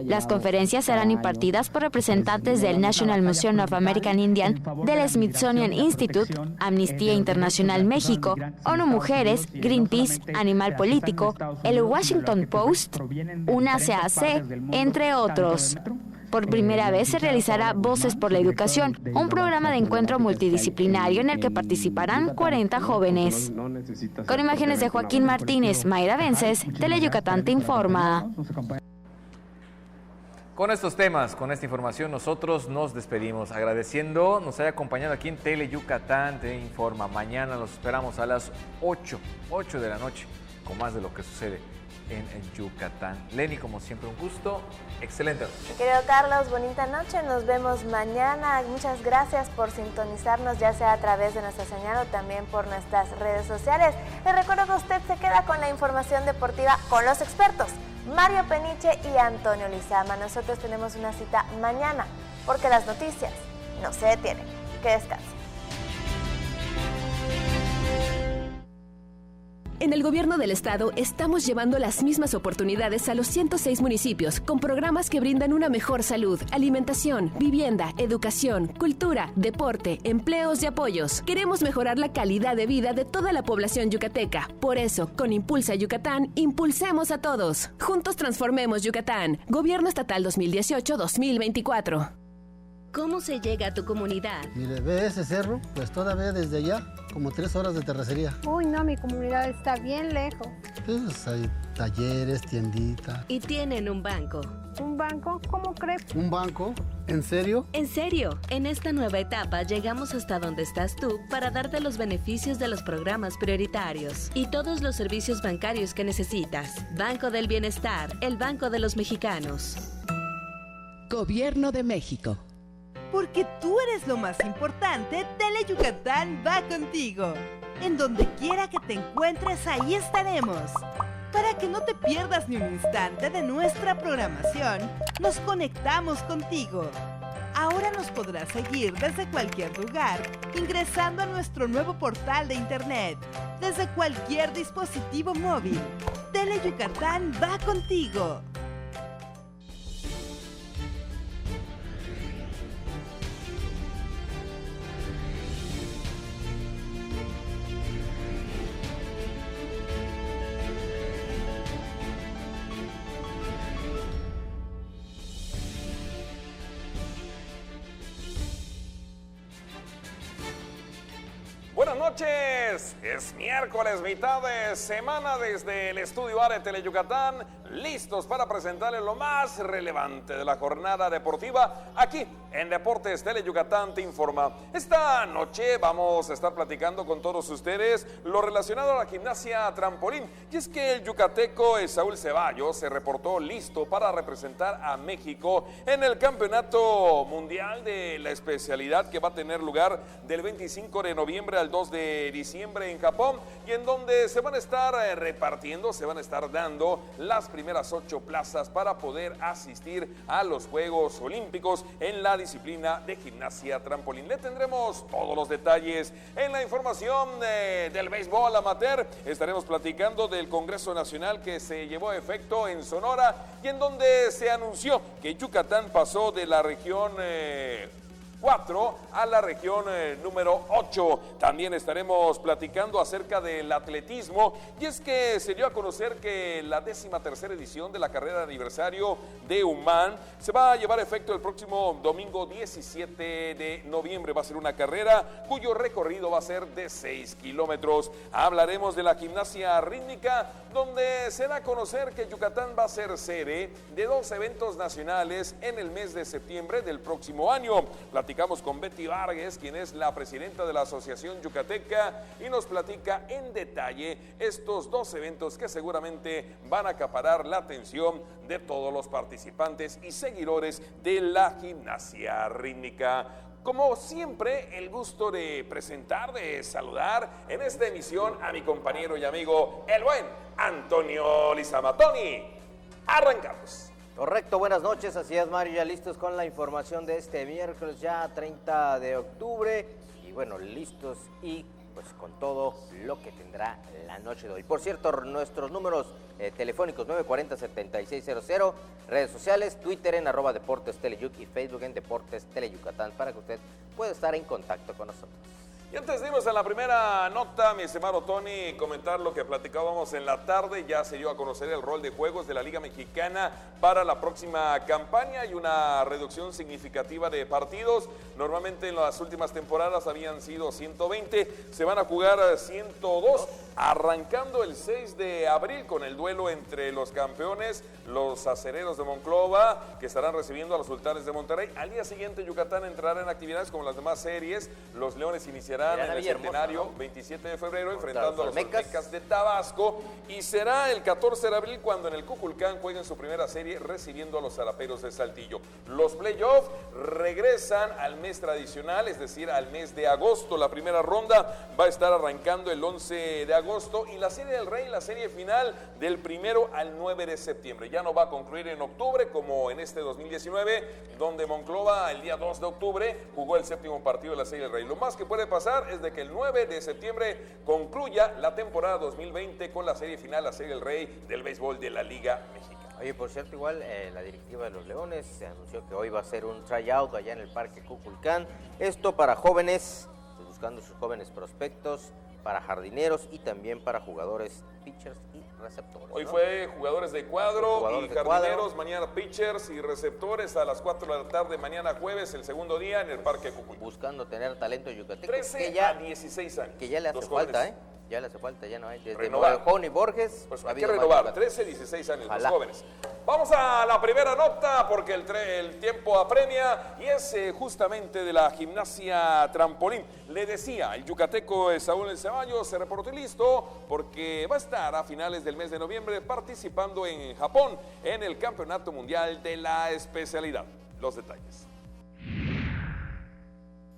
Las conferencias serán impartidas por representantes del National Museum of American Indian, del Smithsonian Institute, Amnistía Internacional México, ONU Mujeres, Greenpeace, Animal Político, el Washington Post, UNACAC, entre otros. Por primera vez se realizará Voces por la Educación, un programa de encuentro multidisciplinario en el que participarán 40 jóvenes. Con imágenes de Joaquín Martínez, Mayra Vences, Teleyucatán te informa. Con estos temas, con esta información, nosotros nos despedimos agradeciendo nos haya acompañado aquí en Teleyucatán te informa. Mañana los esperamos a las 8 de la noche con más de lo que sucede en Yucatán. Lenny, como siempre, un gusto. Excelente noche. Mi querido Carlos, bonita noche. Nos vemos mañana. Muchas gracias por sintonizarnos, ya sea a través de nuestra señal o también por nuestras redes sociales. Les recuerdo que usted se queda con la información deportiva con los expertos, Mario Peniche y Antonio Lizama. Nosotros tenemos una cita mañana, porque las noticias no se detienen. Que descansen. En el gobierno del estado estamos llevando las mismas oportunidades a los 106 municipios con programas que brindan una mejor salud, alimentación, vivienda, educación, cultura, deporte, empleos y apoyos. Queremos mejorar la calidad de vida de toda la población yucateca. Por eso, con Impulsa Yucatán, impulsemos a todos. Juntos transformemos Yucatán. Gobierno Estatal 2018-2024. ¿Cómo se llega a tu comunidad? Mire, ve ese cerro, pues todavía desde allá, como 3 horas de terracería. Uy, no, mi comunidad está bien lejos. Pues hay talleres, tiendita. Y tienen un banco. ¿Un banco? ¿Cómo crees? ¿Un banco? ¿En serio? En serio. En esta nueva etapa llegamos hasta donde estás tú para darte los beneficios de los programas prioritarios y todos los servicios bancarios que necesitas. Banco del Bienestar, el Banco de los Mexicanos. Gobierno de México. Porque tú eres lo más importante, Teleyucatán va contigo. En donde quiera que te encuentres, ahí estaremos. Para que no te pierdas ni un instante de nuestra programación, nos conectamos contigo. Ahora nos podrás seguir desde cualquier lugar, ingresando a nuestro nuevo portal de internet, desde cualquier dispositivo móvil. Teleyucatán va contigo. Buenas noches, es miércoles, mitad de semana desde el estudio A de Teleyucatán, listos para presentarles lo más relevante de la jornada deportiva aquí en Deportes Teleyucatán te informa. Esta noche vamos a estar platicando con todos ustedes lo relacionado a la gimnasia trampolín, y es que el yucateco Saúl Ceballos se reportó listo para representar a México en el Campeonato Mundial de la especialidad que va a tener lugar del 25 de noviembre al 2 de diciembre en Japón, y en donde se van a estar repartiendo, se van a estar dando las primeras 8 plazas para poder asistir a los Juegos Olímpicos en la disciplina de gimnasia trampolín. Le tendremos todos los detalles en la información del béisbol amateur. Estaremos platicando del Congreso Nacional que se llevó a efecto en Sonora, y en donde se anunció que Yucatán pasó de la región 4 a la región número 8. También estaremos platicando acerca del atletismo, y es que se dio a conocer que la 13ª edición de la carrera de aniversario de UMAN se va a llevar a efecto el próximo domingo 17 de noviembre. Va a ser una carrera cuyo recorrido va a ser de 6 kilómetros. Hablaremos de la gimnasia rítmica, donde se da a conocer que Yucatán va a ser sede de 2 eventos nacionales en el mes de septiembre del próximo año. Platicamos con Betty Vargas, quien es la presidenta de la Asociación Yucateca, y nos platica en detalle estos 2 eventos que seguramente van a acaparar la atención de todos los participantes y seguidores de la gimnasia rítmica. Como siempre, el gusto de presentar, de saludar en esta emisión a mi compañero y amigo, el buen Antonio Lizama. Tony, arrancamos. Correcto, buenas noches, así es, Mario, ya listos con la información de este miércoles, ya 30 de octubre, y bueno, listos y pues con todo lo que tendrá la noche de hoy. Por cierto, nuestros números telefónicos 940-7600, redes sociales, Twitter en @DeportesTeleyuc y Facebook en Deportes Teleyucatán, para que usted pueda estar en contacto con nosotros. Y antes de irnos a la primera nota, mi estimado Tony, comentar lo que platicábamos en la tarde. Ya se dio a conocer el rol de juegos de la Liga Mexicana para la próxima campaña. Hay una reducción significativa de partidos. Normalmente en las últimas temporadas habían sido 120, se van a jugar 102, arrancando el 6 de abril con el duelo entre los campeones, los acereros de Monclova, que estarán recibiendo a los sultanes de Monterrey. Al día siguiente, Yucatán entrará en actividades como las demás series. Los Leones iniciarán en el centenario, 27 de febrero, enfrentando a los Olmecas de Tabasco, y será el 14 de abril cuando en el Cuculcán jueguen su primera serie recibiendo a los Zaraperos de Saltillo. Los playoffs regresan al mes tradicional, es decir, al mes de agosto. La primera ronda va a estar arrancando el 11 de agosto y la Serie del Rey, la serie final, del 1 al 9 de septiembre. Ya no va a concluir en octubre como en este 2019, donde Monclova el día 2 de octubre jugó el 7º partido de la Serie del Rey. Lo más que puede pasar es de que el 9 de septiembre concluya la temporada 2020 con la serie final, la Serie del Rey del béisbol de la Liga Mexicana. Oye, por cierto, igual la directiva de los Leones se anunció que hoy va a ser un tryout allá en el Parque Cuculcán. Esto para jóvenes, pues buscando sus jóvenes prospectos, para jardineros y también para jugadores, pitchers y receptores. Hoy ¿no? fue jugadores de cuadro y jardineros, mañana pitchers y receptores a las 4 de la tarde, mañana jueves, el segundo día en el Parque Cuculcán. Buscando tener talento yucateco. 13 a 16 años. Que ya le hace falta, ¿eh? Ya le hace falta, ya no hay. Desde Renovar. y Borges. Pues hay que renovar, 13, 16 años, ojalá. Los jóvenes. Vamos a la primera nota porque el tiempo apremia, y es justamente de la gimnasia trampolín. Le decía, el yucateco Saúl Ceballos se reportó listo porque va a estar a finales del mes de noviembre participando en Japón en el Campeonato Mundial de la especialidad. Los detalles.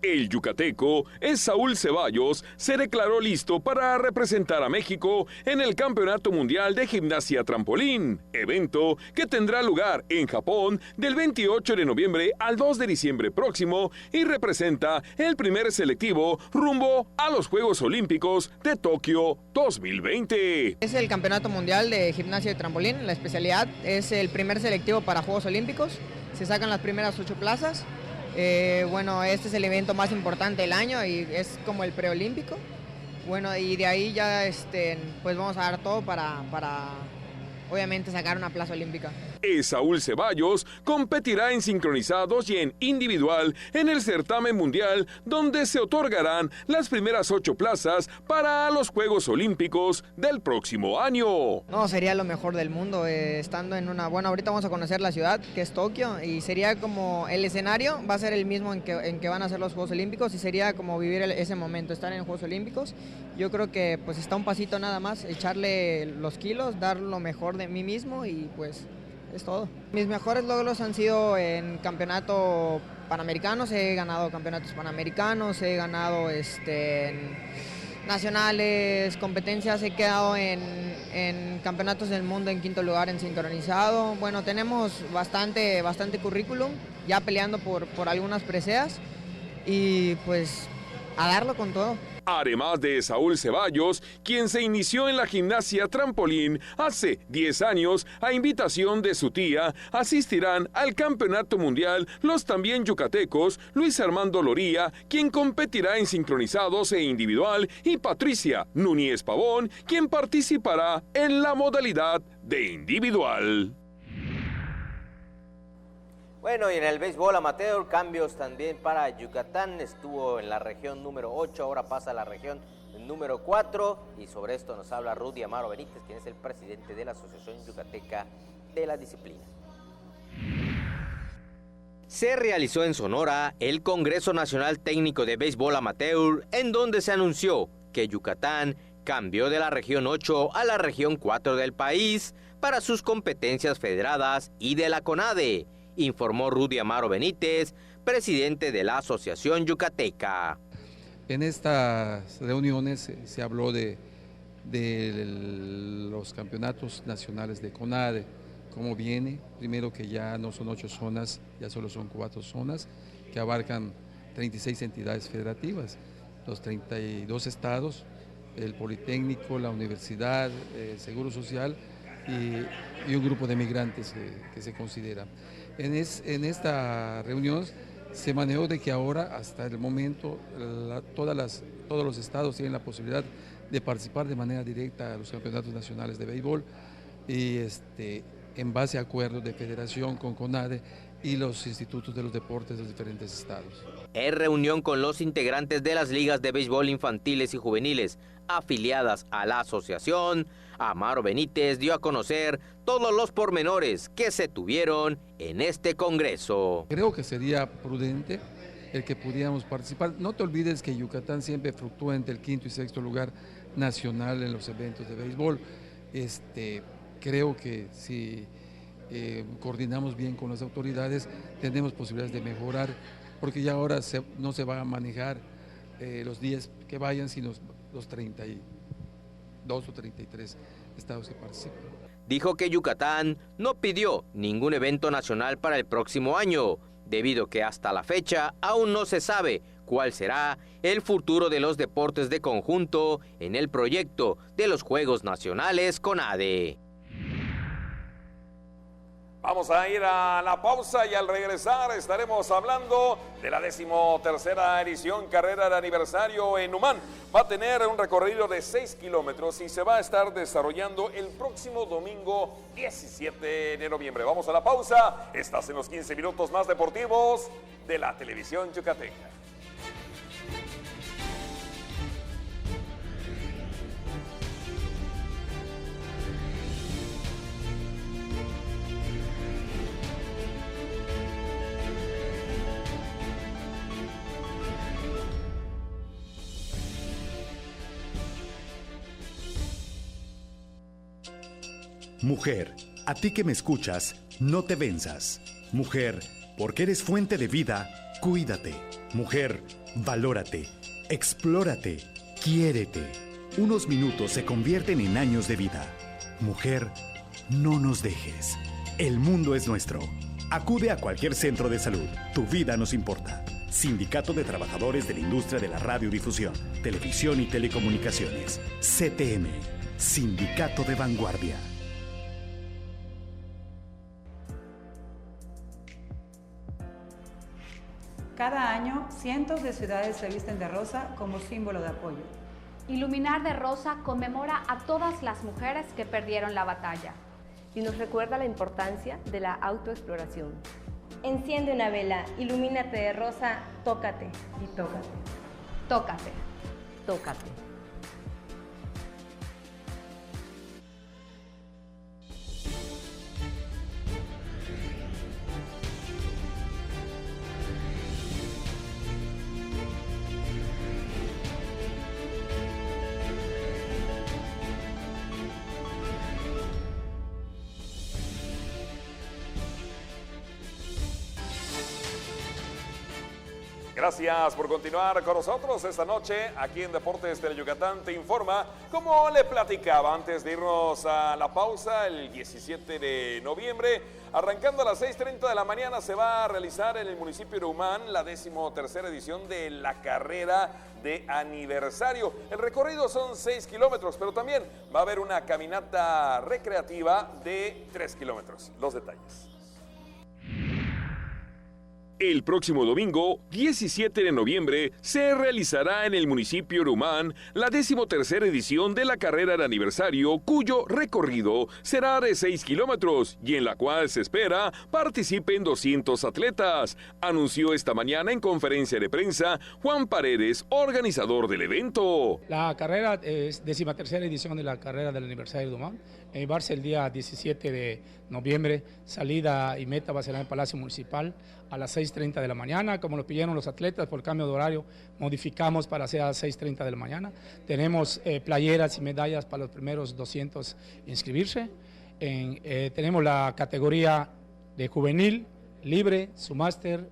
El yucateco Saúl Ceballos se declaró listo para representar a México en el Campeonato Mundial de Gimnasia Trampolín, evento que tendrá lugar en Japón del 28 de noviembre al 2 de diciembre próximo y representa el primer selectivo rumbo a los Juegos Olímpicos de Tokio 2020. Es el Campeonato Mundial de Gimnasia de Trampolín, la especialidad es el primer selectivo para Juegos Olímpicos, se sacan las primeras 8 plazas. Bueno, este es el evento más importante del año y es como el preolímpico. Bueno, y de ahí ya pues vamos a dar todo para obviamente sacar una plaza olímpica. Saúl Ceballos competirá en sincronizados y en individual en el certamen mundial, donde se otorgarán las primeras 8 plazas para los Juegos Olímpicos del próximo año. No, sería lo mejor del mundo, estando en una... Bueno, ahorita vamos a conocer la ciudad, que es Tokio, y sería como el escenario, va a ser el mismo en que van a ser los Juegos Olímpicos, y sería como vivir ese momento, estar en los Juegos Olímpicos. Yo creo que pues está un pasito nada más, echarle los kilos, dar lo mejor de mí mismo y pues... es todo. Mis mejores logros han sido en campeonato panamericanos, he ganado campeonatos panamericanos, he ganado en nacionales, competencias, he quedado en campeonatos del mundo en 5º lugar en sincronizado. Bueno, tenemos bastante currículum, ya peleando por algunas preseas y pues a darlo con todo. Además de Saúl Ceballos, quien se inició en la gimnasia trampolín hace 10 años a invitación de su tía, asistirán al Campeonato Mundial los también yucatecos Luis Armando Loría, quien competirá en sincronizados e individual, y Patricia Núñez Pavón, quien participará en la modalidad de individual. Bueno, y en el béisbol amateur, cambios también para Yucatán. Estuvo en la región número 8, ahora pasa a la región número 4. Y sobre esto nos habla Rudy Amaro Benítez, quien es el presidente de la Asociación Yucateca de la Disciplina. Se realizó en Sonora el Congreso Nacional Técnico de Béisbol Amateur, en donde se anunció que Yucatán cambió de la región 8 a la región 4 del país para sus competencias federadas y de la CONADE, informó Rudy Amaro Benítez, presidente de la Asociación Yucateca. En estas reuniones se habló de los campeonatos nacionales de CONADE, cómo viene, primero que ya no son 8 zonas, ya solo son 4 zonas, que abarcan 36 entidades federativas, los 32 estados, el Politécnico, la Universidad, el Seguro Social y un grupo de migrantes que se considera. En esta reunión se manejó de que ahora, hasta el momento, todos los estados tienen la posibilidad de participar de manera directa a los campeonatos nacionales de béisbol y en base a acuerdos de federación con CONADE y los institutos de los deportes de los diferentes estados. En reunión con los integrantes de las ligas de béisbol infantiles y juveniles afiliadas a la asociación, Amaro Benítez dio a conocer todos los pormenores que se tuvieron en este congreso. Creo que sería prudente el que pudiéramos participar. No te olvides que Yucatán siempre fluctúa entre el 5º y 6º lugar nacional en los eventos de béisbol. Creo que si coordinamos bien con las autoridades, tenemos posibilidades de mejorar, porque ya ahora no se va a manejar los 10 que vayan, sino los 32 o 33 estados que participan. Dijo que Yucatán no pidió ningún evento nacional para el próximo año, debido que hasta la fecha aún no se sabe cuál será el futuro de los deportes de conjunto en el proyecto de los Juegos Nacionales CONADE. Vamos a ir a la pausa y al regresar estaremos hablando de la 13ª edición Carrera de Aniversario en Numán. Va a tener un recorrido de 6 kilómetros y se va a estar desarrollando el próximo domingo 17 de noviembre. Vamos a la pausa. Estás en los 15 minutos más deportivos de la televisión yucateca. Mujer, a ti que me escuchas, no te venzas. Mujer, porque eres fuente de vida, cuídate. Mujer, valórate, explórate, quiérete. Unos minutos se convierten en años de vida. Mujer, no nos dejes. El mundo es nuestro. Acude a cualquier centro de salud. Tu vida nos importa. Sindicato de Trabajadores de la Industria de la Radiodifusión, Televisión y Telecomunicaciones. CTM. Sindicato de Vanguardia. Cada año, cientos de ciudades se visten de rosa como símbolo de apoyo. Iluminar de rosa conmemora a todas las mujeres que perdieron la batalla. Y nos recuerda la importancia de la autoexploración. Enciende una vela, ilumínate de rosa, tócate. Y tócate. Tócate. Tócate. Gracias por continuar con nosotros esta noche aquí en Deportes Teleyucatán Te Informa. Como le platicaba antes de irnos a la pausa, el 17 de noviembre, arrancando a las 6:30 de la mañana, se va a realizar en el municipio de Humán la 13ª edición de la carrera de aniversario. El recorrido son 6 kilómetros, pero también va a haber una caminata recreativa de 3 kilómetros. Los detalles. El próximo domingo, 17 de noviembre, se realizará en el municipio de Humán la 13ª edición de la carrera de aniversario, cuyo recorrido será de 6 kilómetros y en la cual se espera participen 200 atletas, anunció esta mañana en conferencia de prensa Juan Paredes, organizador del evento. La carrera es 13ª edición de la carrera del aniversario de Humán. Va a ser el día 17 de noviembre, salida y meta va a ser en el Palacio Municipal a las 6:30 de la mañana. Como lo pidieron los atletas por cambio de horario, modificamos para ser a las 6:30 de la mañana. Tenemos playeras y medallas para los primeros 200 inscribirse. Tenemos la categoría de juvenil, libre, su máster,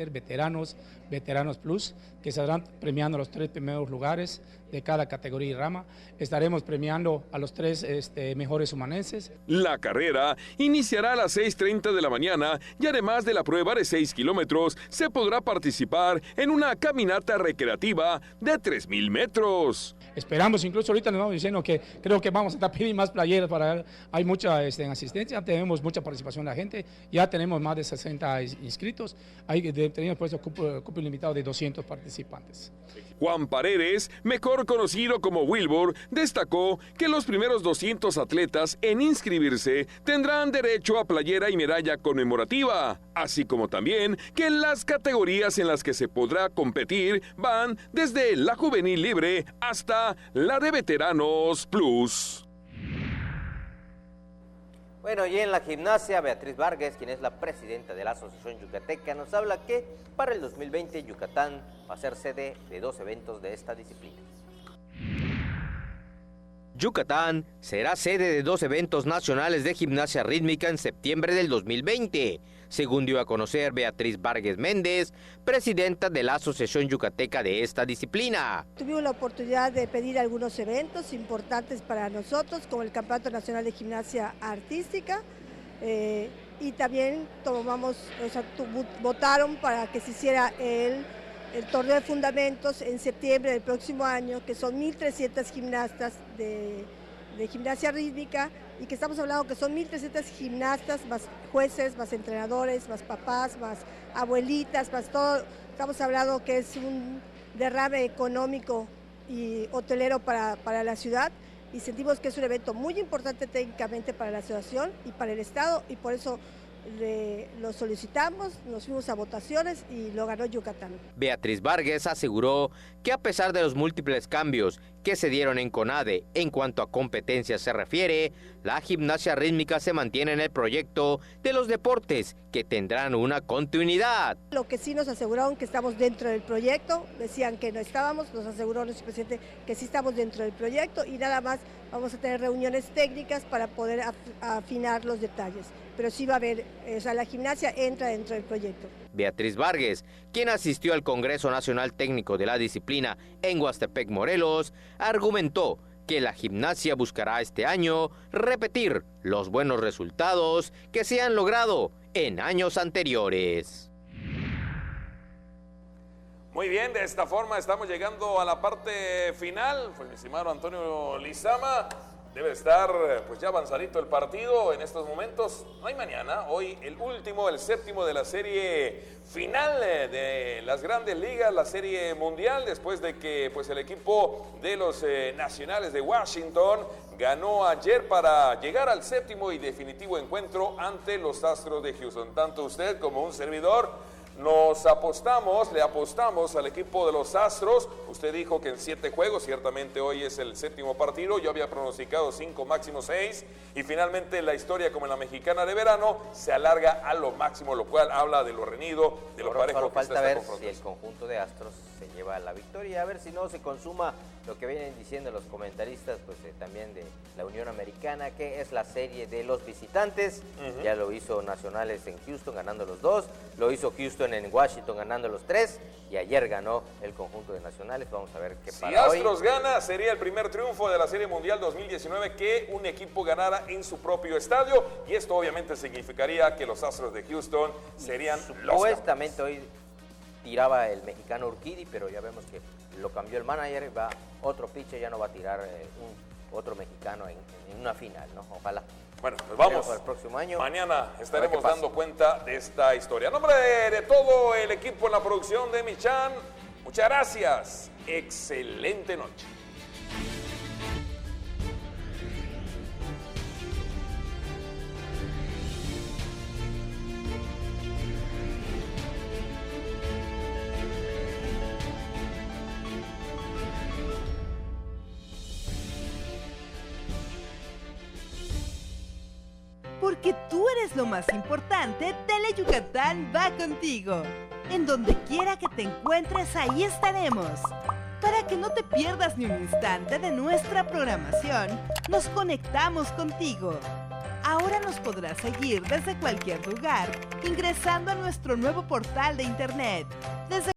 veteranos plus, que se estarán premiando los 3 primeros lugares de cada categoría y rama. Estaremos premiando a los 3 mejores humanenses. La carrera iniciará a las 6:30 de la mañana y además de la prueba de 6 kilómetros, se podrá participar en una caminata recreativa de 3,000 metros. Esperamos, incluso ahorita nos vamos diciendo que creo que vamos a estar pidiendo más playeras hay mucha asistencia, tenemos mucha participación de la gente, ya tenemos más de 60 inscritos, tenemos puesto cupo limitado de 200 participantes. Juan Paredes, mejor conocido como Wilbur, destacó que los primeros 200 atletas en inscribirse tendrán derecho a playera y medalla conmemorativa, así como también que las categorías en las que se podrá competir van desde la juvenil libre hasta la de veteranos plus. Bueno, y en la gimnasia, Beatriz Vargas, quien es la presidenta de la Asociación Yucateca, nos habla que para el 2020 Yucatán va a ser sede de 2 eventos de esta disciplina. Yucatán será sede de 2 eventos nacionales de gimnasia rítmica en septiembre del 2020, según dio a conocer Beatriz Vargas Méndez, presidenta de la Asociación Yucateca de esta disciplina. Tuvimos la oportunidad de pedir algunos eventos importantes para nosotros, como el Campeonato Nacional de Gimnasia Artística, y también votaron para que se hiciera el torneo de fundamentos en septiembre del próximo año, que son 1.300 gimnastas de gimnasia rítmica, y que estamos hablando que son 1.300 gimnastas, más jueces, más entrenadores, más papás, más abuelitas, más todo. Estamos hablando que es un derrame económico y hotelero para la ciudad, y sentimos que es un evento muy importante técnicamente para la asociación y para el Estado, y por eso lo solicitamos, nos fuimos a votaciones y lo ganó Yucatán. Beatriz Vargas aseguró que a pesar de los múltiples cambios que se dieron en CONADE en cuanto a competencias se refiere, la gimnasia rítmica se mantiene en el proyecto de los deportes que tendrán una continuidad. Lo que sí nos aseguraron que estamos dentro del proyecto, decían que no estábamos, nos aseguró nuestro presidente que sí estamos dentro del proyecto, y nada más vamos a tener reuniones técnicas para poder afinar los detalles. Pero sí va a haber, la gimnasia entra dentro del proyecto. Beatriz Vargas, quien asistió al Congreso Nacional Técnico de la Disciplina en Huastepec, Morelos, argumentó que la gimnasia buscará este año repetir los buenos resultados que se han logrado en años anteriores. Muy bien, de esta forma estamos llegando a la parte final. Pues mi estimado Antonio Lizama, debe estar pues ya avanzadito el partido en estos momentos. No hay mañana, hoy el séptimo de la serie final de las grandes ligas, la serie mundial, después de que pues el equipo de los Nacionales de Washington ganó ayer para llegar al séptimo y definitivo encuentro ante los Astros de Houston. Tanto usted como un servidor le apostamos al equipo de los Astros. Usted dijo que en 7 juegos, ciertamente hoy es el séptimo partido, yo había pronosticado 5, máximo 6, y finalmente la historia, como en la mexicana de verano, se alarga a lo máximo, lo cual habla de lo reñido, de lo parejo solo que falta está ver esta si el conjunto de Astros se lleva la victoria, a ver si no se consuma lo que vienen diciendo los comentaristas, pues también de la Unión Americana, que es la serie de los visitantes. Ya lo hizo Nacionales en Houston, ganando los 2, lo hizo Houston Houston en Washington ganando los 3 y ayer ganó el conjunto de nacionales. Vamos a ver qué Si para hoy. Astros gana, sería el primer triunfo de la Serie Mundial 2019 que un equipo ganara en su propio estadio, y esto obviamente significaría que los Astros de Houston serían los Supuestamente hoy tiraba el mexicano Urquidy, pero ya vemos que lo cambió el manager, va otro pitcher, ya no va a tirar otro mexicano en una final, ¿no? Ojalá. Bueno, pues vamos. Para el próximo año. Mañana estaremos dando cuenta de esta historia. En nombre de todo el equipo en la producción de Michan, muchas gracias. Excelente noche. Porque tú eres lo más importante, Tele Yucatán va contigo. En donde quiera que te encuentres, ahí estaremos. Para que no te pierdas ni un instante de nuestra programación, nos conectamos contigo. Ahora nos podrás seguir desde cualquier lugar, ingresando a nuestro nuevo portal de internet. Desde